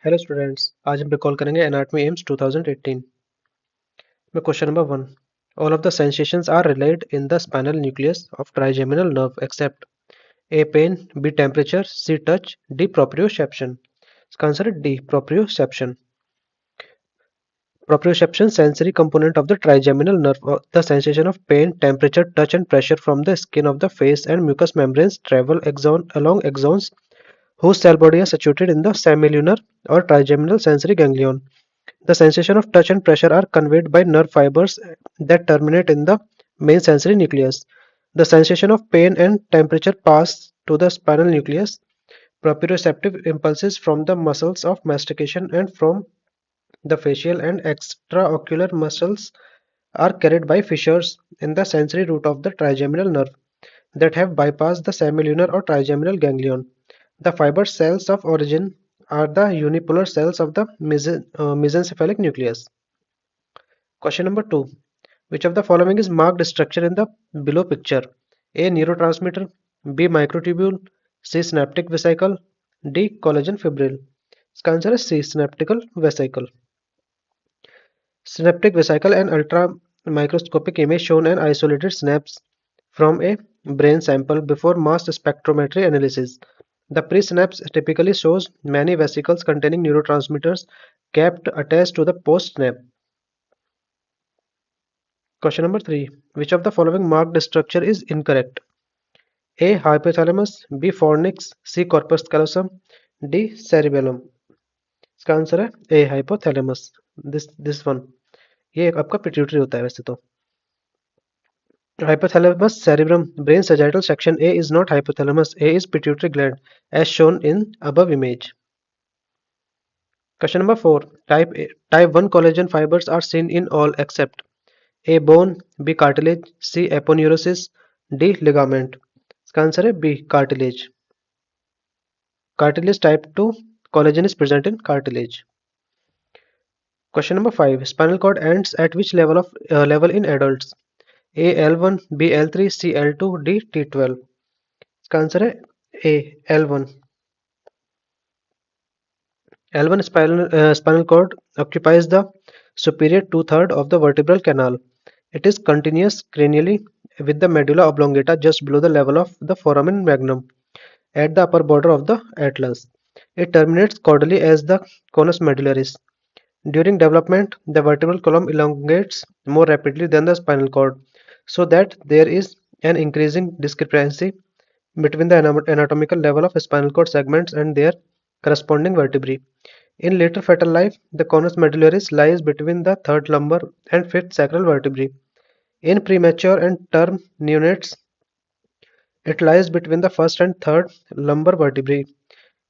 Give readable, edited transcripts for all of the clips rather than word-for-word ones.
Hello students, आज हम recall करेंगे एनाटॉमी एम्स 2018 में question number 1। All of the sensations are relayed in the spinal nucleus of trigeminal nerve except A pain, B temperature, C touch, D proprioception. इसका answer है D proprioception. Proprioception sensory component of the trigeminal nerve. The sensation of pain, temperature, touch and pressure from the skin of the face and mucous membranes travel along axons whose cell body are situated in the semilunar or trigeminal sensory ganglion. The sensation of touch and pressure are conveyed by nerve fibers that terminate in the main sensory nucleus. The sensation of pain and temperature pass to the spinal nucleus. Proprioceptive impulses from the muscles of mastication and from the facial and extraocular muscles are carried by fissures in the sensory root of the trigeminal nerve that have bypassed the semilunar or trigeminal ganglion. The fiber cells of origin are the unipolar cells of the mesencephalic nucleus. Question number 2. Which of the following is marked structure in the below picture? A. Neurotransmitter, B. Microtubule, C. Synaptic vesicle, D. Collagen fibril. इसका answer है C. Synaptical vesicle. Synaptic vesicle, an ultra-microscopic image shown an isolated synapse from a brain sample before mass spectrometry analysis. The pre-synapse typically shows many vesicles containing neurotransmitters kept attached to the post-synapse. Question number 3. Which of the following marked structure is incorrect? A. Hypothalamus, B. Fornix, C. Corpus callosum, D. Cerebellum. इसका answer है A. Hypothalamus. This one. ये आपका pituitary होता है वैसे तो. Hypothalamus cerebrum brain sagittal section A is not hypothalamus. A is pituitary gland as shown in above image. Question number 4. Type 1 collagen fibers are seen in all except A. Bone, B. Cartilage, C. Aponeurosis, D. Ligament. इसका answer है B. Cartilage. Cartilage type 2 collagen is present in cartilage. Question number 5. Spinal cord ends at which level in adults? A. L1, B. L3, C. L2, D. T12. इसका answer है A. L1. L1 spinal cord occupies the superior two-thirds of the vertebral canal. It is continuous cranially with the medulla oblongata just below the level of the foramen magnum at the upper border of the atlas. It terminates caudally as the conus medullaris. During development, the vertebral column elongates more rapidly than the spinal cord, so that there is an increasing discrepancy between the anatomical level of spinal cord segments and their corresponding vertebrae. In later fetal life, the conus medullaris lies between the third lumbar and fifth sacral vertebrae. In premature and term neonates, it lies between the first and third lumbar vertebrae.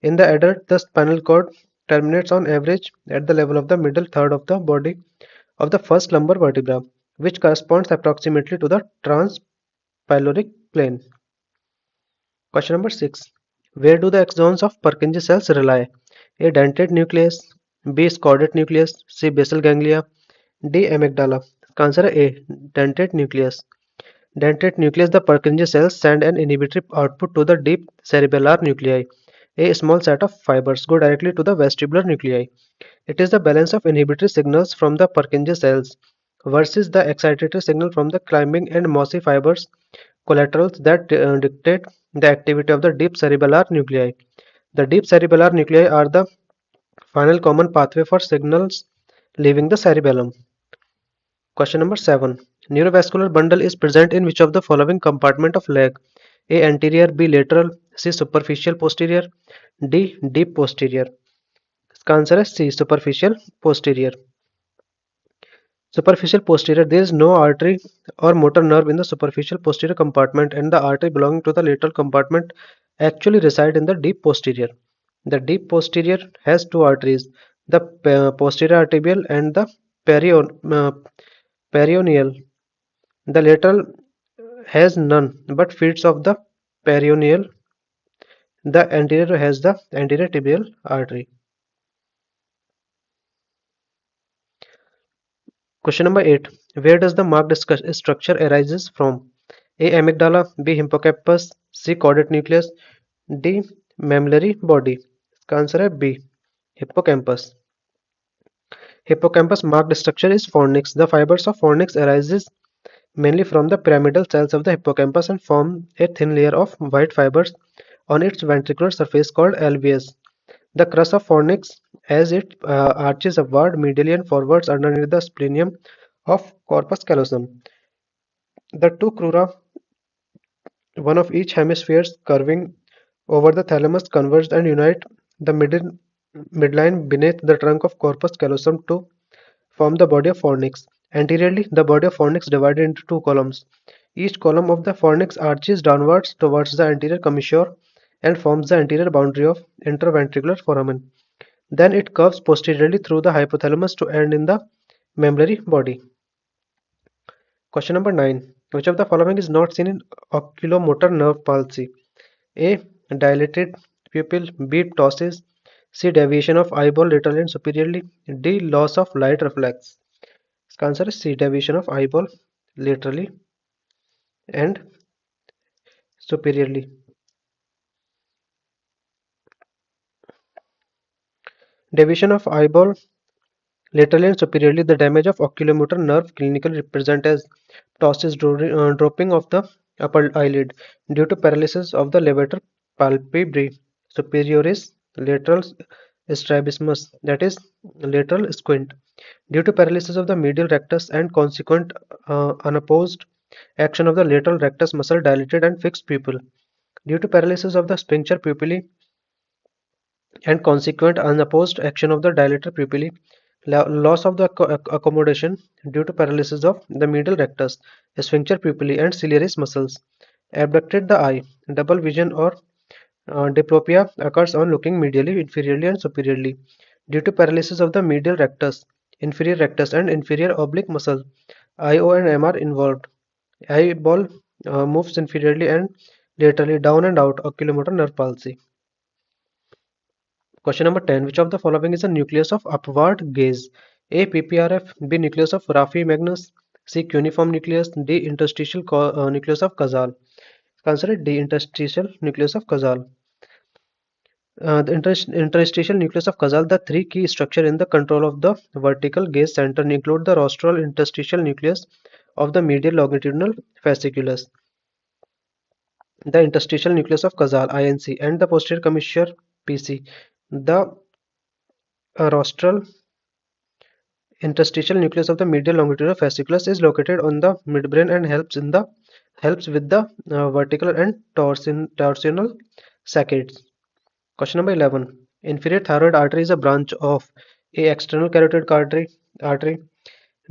In the adult, the spinal cord terminates on average at the level of the middle third of the body of the first lumbar vertebra, which corresponds approximately to the transpyloric plane. Question number 6. Where do the axons of Purkinje cells rely? A. Dentate nucleus, B. Scoudate nucleus, C. Basal ganglia, D. Amygdala. इसका answer है A. Dentate nucleus. Dentate nucleus, the Purkinje cells send an inhibitory output to the deep cerebellar nuclei. A small set of fibers go directly to the vestibular nuclei. It is the balance of inhibitory signals from the Purkinje cells versus the excitatory signal from the climbing and mossy fibers collaterals that dictate the activity of the deep cerebellar nuclei. The deep cerebellar nuclei are the final common pathway for signals leaving the cerebellum. Question number 7. Neurovascular bundle is present in which of the following compartment of leg? A. Anterior, B. Lateral, C. Superficial posterior, D. Deep posterior. इसका answer है C. Superficial posterior. Superficial posterior. There is no artery or motor nerve in the superficial posterior compartment, and the artery belonging to the lateral compartment actually reside in the deep posterior. The deep posterior has two arteries, the posterior arterial and the perioneal. The lateral has none but feeds of the perioneal. The anterior has the anterior tibial artery. Question number 8. Where does the marked structure arises from? A. Amygdala, B. Hippocampus, C. Caudate nucleus, D. Mammillary body. इसका answer है B. Hippocampus. Hippocampus marked structure is fornix. The fibers of fornix arises mainly from the pyramidal cells of the hippocampus and form a thin layer of white fibers on its ventricular surface called alveus. The crus of fornix, as it arches upward, medially and forwards underneath the splenium of corpus callosum. The two crura, one of each hemispheres curving over the thalamus, converge and unite the midline beneath the trunk of corpus callosum to form the body of fornix. Anteriorly, the body of fornix divided into two columns. Each column of the fornix arches downwards towards the anterior commissure and forms the anterior boundary of interventricular foramen. Then it curves posteriorly through the hypothalamus to end in the mammillary body. Question number 9. Which of the following is not seen in oculomotor nerve palsy? A. Dilated pupil. B. Ptosis. C. Deviation of eyeball laterally and superiorly. D. Loss of light reflex. The answer is C. Deviation of eyeball laterally and superiorly. Deviation of eyeball laterally and superiorly, the damage of oculomotor nerve clinically represent as ptosis, dropping of the upper eyelid due to paralysis of the levator palpebrae superioris, lateral strabismus, that is lateral squint, due to paralysis of the medial rectus and consequent unopposed action of the lateral rectus muscle, dilated and fixed pupil, due to paralysis of the sphincter pupillae and consequent unopposed action of the dilator pupillae, loss of the accommodation due to paralysis of the medial rectus, sphincter pupillae and ciliaris muscles, abducted the eye, double vision or diplopia occurs on looking medially, inferiorly and superiorly due to paralysis of the medial rectus, inferior rectus and inferior oblique muscle. IO and M are involved. Eyeball moves inferiorly and laterally down and out, oculomotor nerve palsy. Question number 10. Which of the following is a nucleus of upward gaze? A. PPRF. B. Nucleus of Raffi Magnus. C. Cuneiform nucleus. D. Interstitial nucleus of Casal. Answer is D. Interstitial nucleus of Casal. The interstitial nucleus of Casal, the three key structure in the control of the vertical gaze center include the rostral interstitial nucleus of the medial longitudinal fasciculus, the interstitial nucleus of Casal (INC), and the posterior commissure (PC). The rostral interstitial nucleus of the medial longitudinal fasciculus is located on the midbrain and helps with the vertical and torsional saccades. Question number 11. Inferior thyroid artery is a branch of A. External carotid artery,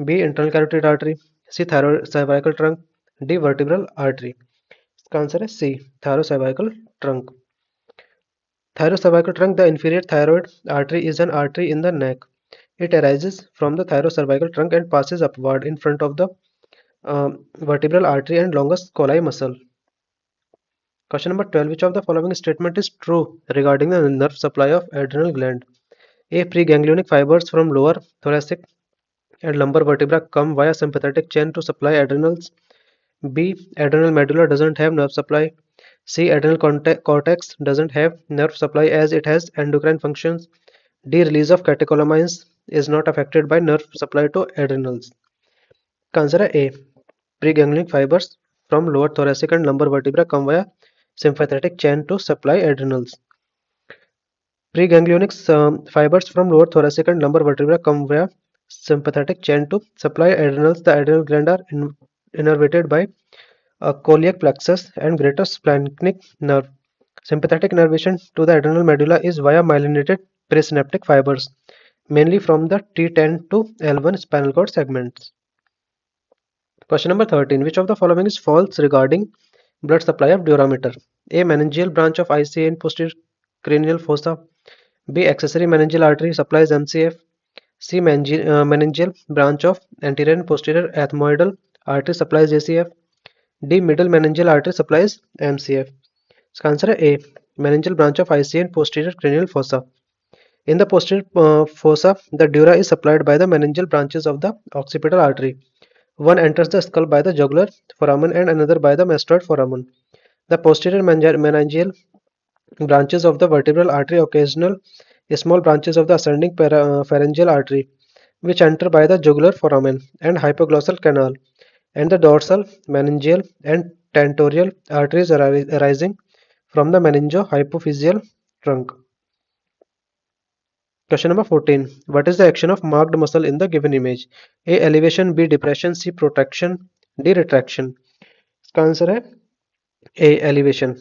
B. Internal carotid artery, C. Thyrocervical trunk, D. Vertebral artery. The answer is C. Thyrocervical trunk. Thyrocervical trunk, the inferior thyroid artery, is an artery in the neck. It arises from the thyrocervical trunk and passes upward in front of the vertebral artery and longus colli muscle. Question number 12. Which of the following statement is true regarding the nerve supply of adrenal gland? A. Preganglionic fibers from lower thoracic and lumbar vertebra come via sympathetic chain to supply adrenals. B. Adrenal medulla doesn't have nerve supply. C. Adrenal cortex doesn't have nerve supply as it has endocrine functions. D. Release of catecholamines is not affected by nerve supply to adrenals. Answer A. Preganglionic fibers from lower thoracic and lumbar vertebra come via sympathetic chain to supply adrenals. Preganglionic fibers from lower thoracic and lumbar vertebra come via sympathetic chain to supply adrenals. The adrenal gland are innervated by a coeliac plexus and greater splanchnic nerve. Sympathetic innervation to the adrenal medulla is via myelinated presynaptic fibers, mainly from the T10 to L1 spinal cord segments. Question number 13. Which of the following is false regarding blood supply of durometer? A. Meningeal branch of ICA in posterior cranial fossa. B. Accessory meningeal artery supplies MCF. C. Meningeal branch of anterior and posterior ethmoidal artery supplies ACF. D. Middle meningeal artery supplies MCF. So answer A. Meningeal branch of ICA in posterior cranial fossa. In the posterior fossa, the dura is supplied by the meningeal branches of the occipital artery. One enters the skull by the jugular foramen and another by the mastoid foramen. The posterior meningeal branches of the vertebral artery small branches of the ascending pharyngeal artery, which enter by the jugular foramen and hypoglossal canal, and the dorsal, meningeal, and tentorial arteries arising from the meningo-hypophyseal trunk. Question number 14. What is the action of marked muscle in the given image? A. Elevation, B. Depression, C. Protraction, D. Retraction. इसका answer है A. Elevation.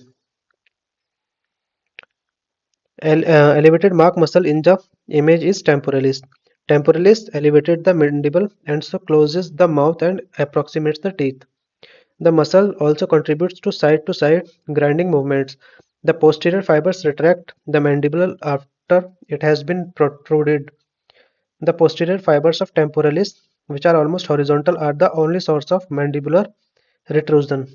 Elevated mark muscle in the image is temporalis. Temporalis elevated the mandible and so closes the mouth and approximates the teeth. The muscle also contributes to side grinding movements. The posterior fibers retract the mandible after it has been protruded. The posterior fibers of temporalis, which are almost horizontal, are the only source of mandibular retrusion.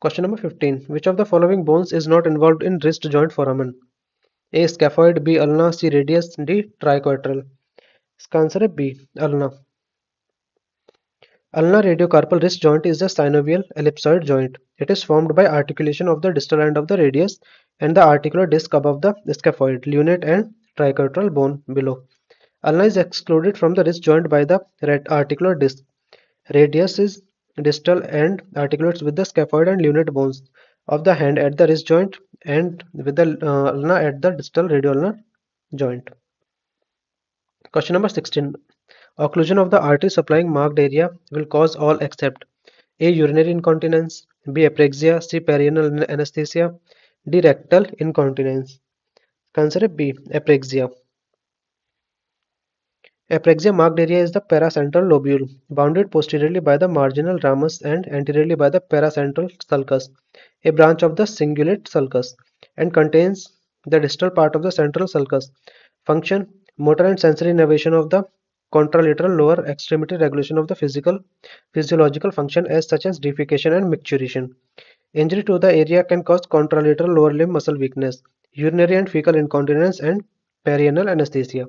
Question number 15. Which of the following bones is not involved in wrist joint foramen? A. Scaphoid, B. Ulna, C. Radius, D. Triquetral. इसका answer है B. Ulna. Ulnar radiocarpal wrist joint is a synovial ellipsoid joint. It is formed by articulation of the distal end of the radius and the articular disc above the scaphoid, lunate and triquetral bone below. Ulna is excluded from the wrist joint by the articular disc. Radius is distal and articulates with the scaphoid and lunate bones of the hand at the wrist joint and with the ulna at the distal radioulnar joint. Question number 16. Occlusion of the artery supplying marked area will cause all except A. Urinary incontinence, B. Apraxia, C. Perianal anesthesia, D. Rectal incontinence. Answer है B. Apraxia. Apraxia marked area is the paracentral lobule, bounded posteriorly by the marginal ramus and anteriorly by the paracentral sulcus, a branch of the cingulate sulcus, and contains the distal part of the central sulcus. Function: motor and sensory innervation of the contralateral lower extremity, regulation of the physiological function as such as defecation and micturition. Injury to the area can cause contralateral lower limb muscle weakness, urinary and fecal incontinence, and perianal anesthesia.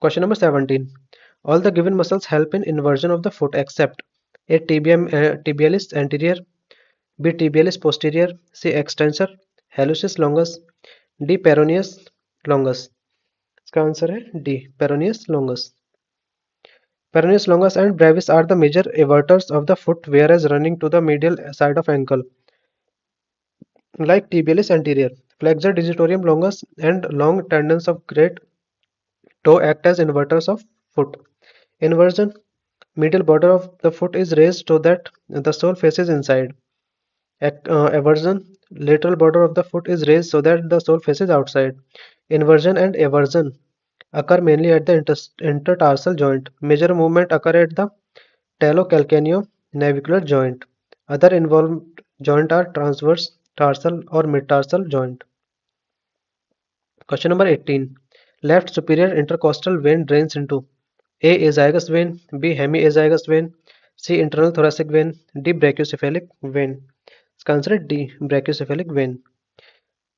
Question number 17. All the given muscles help in inversion of the foot except A. Tibialis anterior, B. Tibialis posterior, C. Extensor hallucis longus, D. Peroneus longus. इसका answer है D. Peroneus longus. Peroneus longus and brevis are the major everters of the foot, whereas running to the medial side of ankle, like tibialis anterior, flexor digitorum longus, and long tendons of great toe act as inverters of foot. Inversion: medial border of the foot is raised so that the sole faces inside. Eversion: lateral border of the foot is raised so that the sole faces outside. Inversion and eversion occur mainly at the intertarsal joint. Major movement occur at the talocalcaneo-navicular joint. Other involved joint are transverse, tarsal or mid-tarsal joint. Question number 18. Left superior intercostal vein drains into A. Azygous vein, B. Hemiazygous vein, C. Internal thoracic vein, D. Brachiocephalic vein. इसका answer है D. Brachiocephalic vein.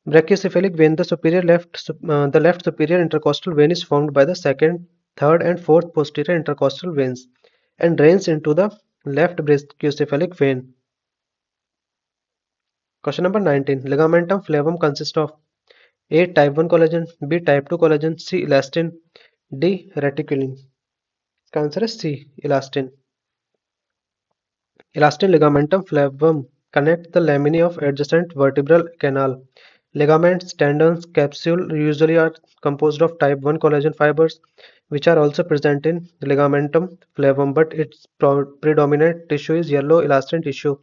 Brachiocephalic vein, the left superior intercostal vein is formed by the second, third, and fourth posterior intercostal veins and drains into the left brachiocephalic vein. Question number 19. Ligamentum flavum consists of A. Type 1 collagen, B. Type 2 collagen, C. Elastin, D. Reticulin. इसका answer है C. Elastin. Elastin ligamentum flavum connect the laminae of adjacent vertebral canal. Ligaments, tendons, capsule usually are composed of type 1 collagen fibers, which are also present in ligamentum flavum, but its predominant tissue is yellow elastin tissue,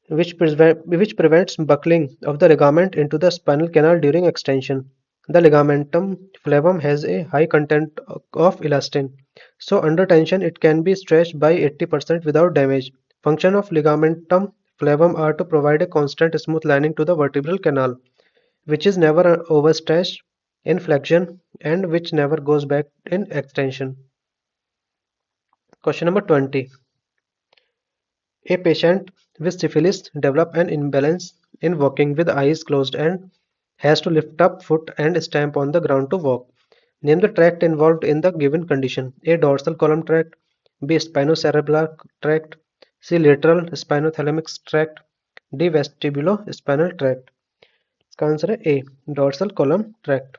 which prevents buckling of the ligament into the spinal canal during extension. The ligamentum flavum has a high content of elastin, so under tension it can be stretched by 80% without damage. Function of ligamentum flavum are to provide a constant smooth lining to the vertebral canal, which is never overstretched in flexion and which never goes back in extension. Question number 20. A patient with syphilis develop an imbalance in walking with eyes closed and has to lift up foot and stamp on the ground to walk. Name the tract involved in the given condition. A. Dorsal column tract, B. Spinocerebellar tract, C. Lateral spinothalamic tract, D. Vestibulospinal tract. इसका answer है A, dorsal column tract.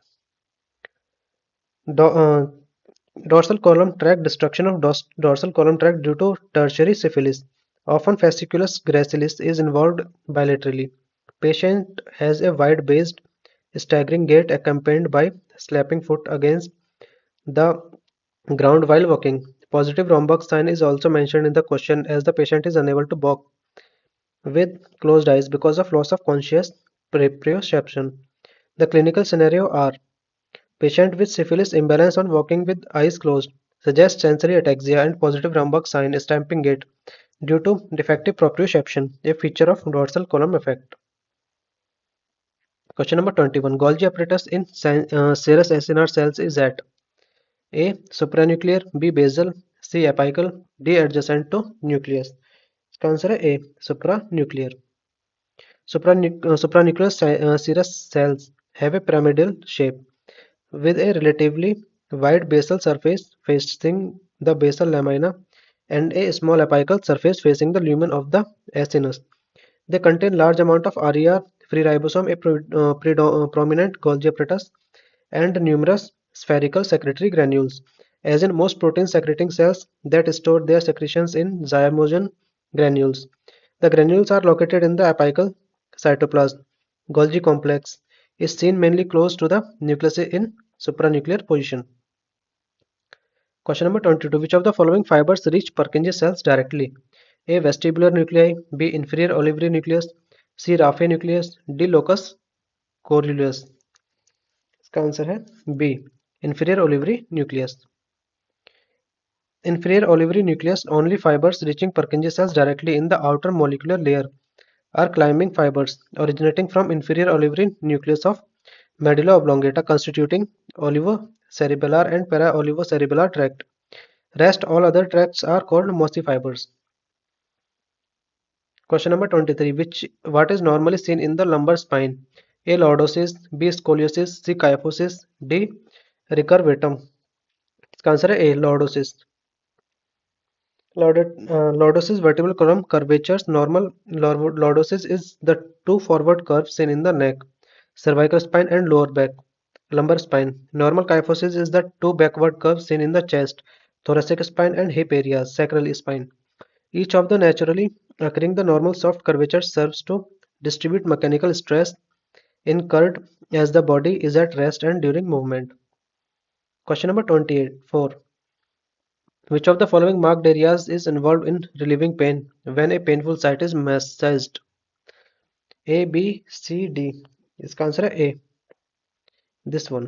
Dorsal column tract destruction of dorsal column tract due to tertiary syphilis. Often fasciculus gracilis is involved bilaterally. Patient has a wide-based staggering gait accompanied by slapping foot against the ground while walking. Positive rhombox sign is also mentioned in the question as the patient is unable to walk with closed eyes because of loss of conscious proprioception. The clinical scenario are patient with syphilis imbalance on walking with eyes closed, suggests sensory ataxia and positive Ramberg sign stamping gait due to defective proprioception, a feature of dorsal column effect. Question number 21. Golgi apparatus in serous acinar cells is at A. Supranuclear, B. Basal, C. Apical, D. Adjacent to nucleus. इसका answer है A. Supranuclear. Supranuclear serous cells have a pyramidal shape with a relatively wide basal surface facing the basal lamina and a small apical surface facing the lumen of the acinus. They contain large amount of RER, free ribosome, a prominent Golgi apparatus, and numerous spherical secretory granules. As in most protein secreting cells that store their secretions in zymogen granules. The granules are located in the apical cytoplasm. Golgi complex is seen mainly close to the nucleus in supranuclear position. Question number 22. Which of the following fibers reach Purkinje cells directly? A. Vestibular nuclei, B. Inferior olivary nucleus, C. Raphe nucleus, D. Locus coeruleus. इसका answer है B. Inferior olivary nucleus. Inferior olivary nucleus only fibers reaching Purkinje cells directly in the outer molecular layer are climbing fibers originating from inferior olivary nucleus of medulla oblongata constituting olivocerebellar and para-olivocerebellar tract. Rest all other tracts are called mossy fibers. Question number 23. What is normally seen in the lumbar spine? A. Lordosis, B. Scoliosis, C. Kyphosis, D. Recurvatum. इसका answer है A. Lordosis. Lordosis vertebral column curvatures. Normal lordosis is the two forward curves seen in the neck, cervical spine and lower back, lumbar spine. Normal kyphosis is the two backward curves seen in the chest, thoracic spine and hip areas, sacral spine. Each of the naturally occurring the normal soft curvature serves to distribute mechanical stress incurred as the body is at rest and during movement. Question number 24. Which of the following marked areas is involved in relieving pain when a painful site is massaged? A, B, C, D. इसका answer है A. This one.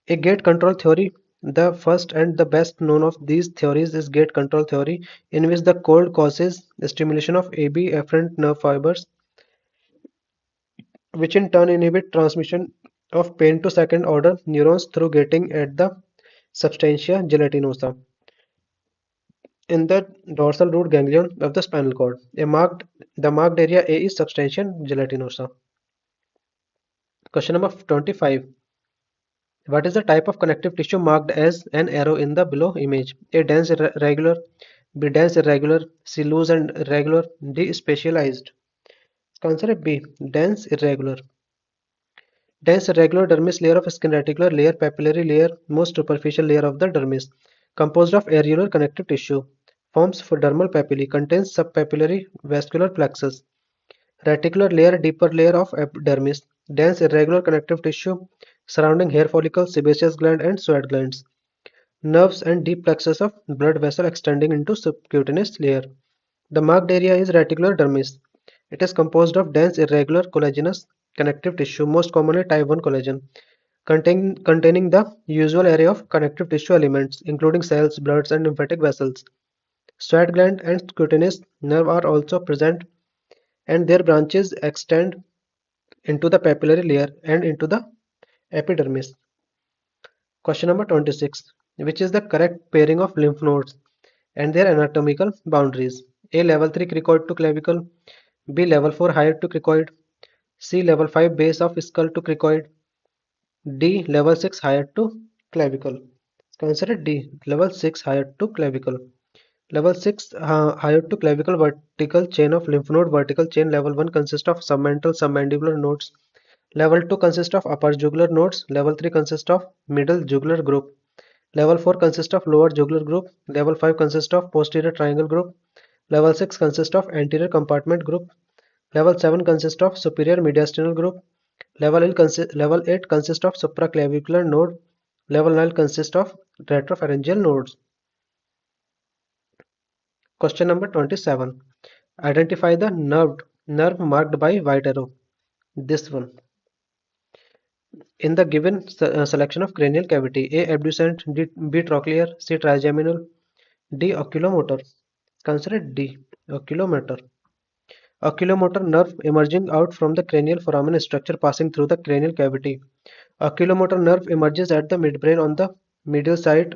A gate control theory. The first and the best known of these theories is gate control theory, in which the cold causes stimulation of AB afferent nerve fibers, which in turn inhibit transmission of pain to second order neurons through gating at the substantia gelatinosa in the dorsal root ganglion of the spinal cord. The marked area A is substantia gelatinosa. Question number 25. What is the type of connective tissue marked as an arrow in the below image? A. Dense irregular, B. Dense irregular, C. Loose and irregular, D. Specialized. इसका answer है B. Dense irregular. Dense irregular dermis layer of skin reticular layer papillary layer most superficial layer of the dermis composed of areolar connective tissue forms for dermal papillae contains subpapillary vascular plexus reticular layer deeper layer of epidermis dense irregular connective tissue surrounding hair follicles sebaceous gland and sweat glands nerves and deep plexus of blood vessel extending into subcutaneous layer. The marked area is reticular dermis. It is composed of dense irregular collagenous connective tissue, most commonly type 1 collagen, containing the usual array of connective tissue elements, including cells, bloods, and lymphatic vessels. Sweat gland and cutaneous nerve are also present, and their branches extend into the papillary layer and into the epidermis. Question number 26. Which is the correct pairing of lymph nodes and their anatomical boundaries? A. Level 3 cricoid to clavicle, B. Level 4 hyoid to cricoid, C. Level 5 base of skull to cricoid, D. Level 6 hyoid to clavicle. इसका answer है D. Level 6 hyoid to clavicle. Level 6 hyoid-to-clavicle vertical chain of lymph node vertical chain. Level 1 consists of submental submandibular nodes. Level 2 consists of upper jugular nodes. Level 3 consists of middle jugular group. Level 4 consists of lower jugular group. Level 5 consists of posterior triangle group. Level 6 consists of anterior compartment group. Level 7 consists of superior mediastinal group. Level 8 consists of supraclavicular node. Level 9 consists of retropharyngeal nodes. Question number 27. Identify the nerve marked by white arrow. This one. In the given selection of cranial cavity, A. abducent, B. trochlear, C. trigeminal, D. oculomotor. Consider D. Oculomotor. Oculomotor nerve emerging out from the cranial foramen structure passing through the cranial cavity. Oculomotor nerve emerges at the midbrain on the medial side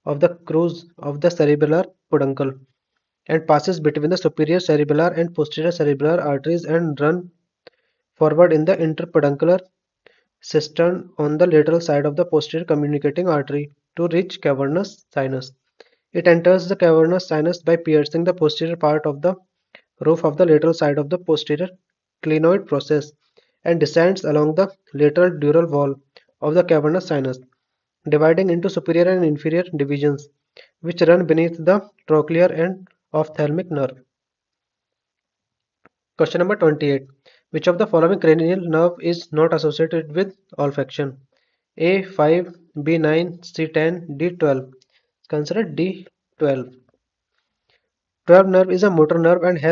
of the crus of the cerebellar peduncle and passes between the superior cerebellar and posterior cerebellar arteries and run forward in the interpeduncular cistern on the lateral side of the posterior communicating artery to reach cavernous sinus. It enters the cavernous sinus by piercing the posterior part of the roof of the lateral side of the posterior clinoid process and descends along the lateral dural wall of the cavernous sinus, dividing into superior and inferior divisions, which run beneath the trochlear and ophthalmic nerve. Question number 28. Which of the following cranial nerve is not associated with olfaction? A 5, B 9, C 10, D 12. Consider D 12. 12 nerve is a motor nerve and has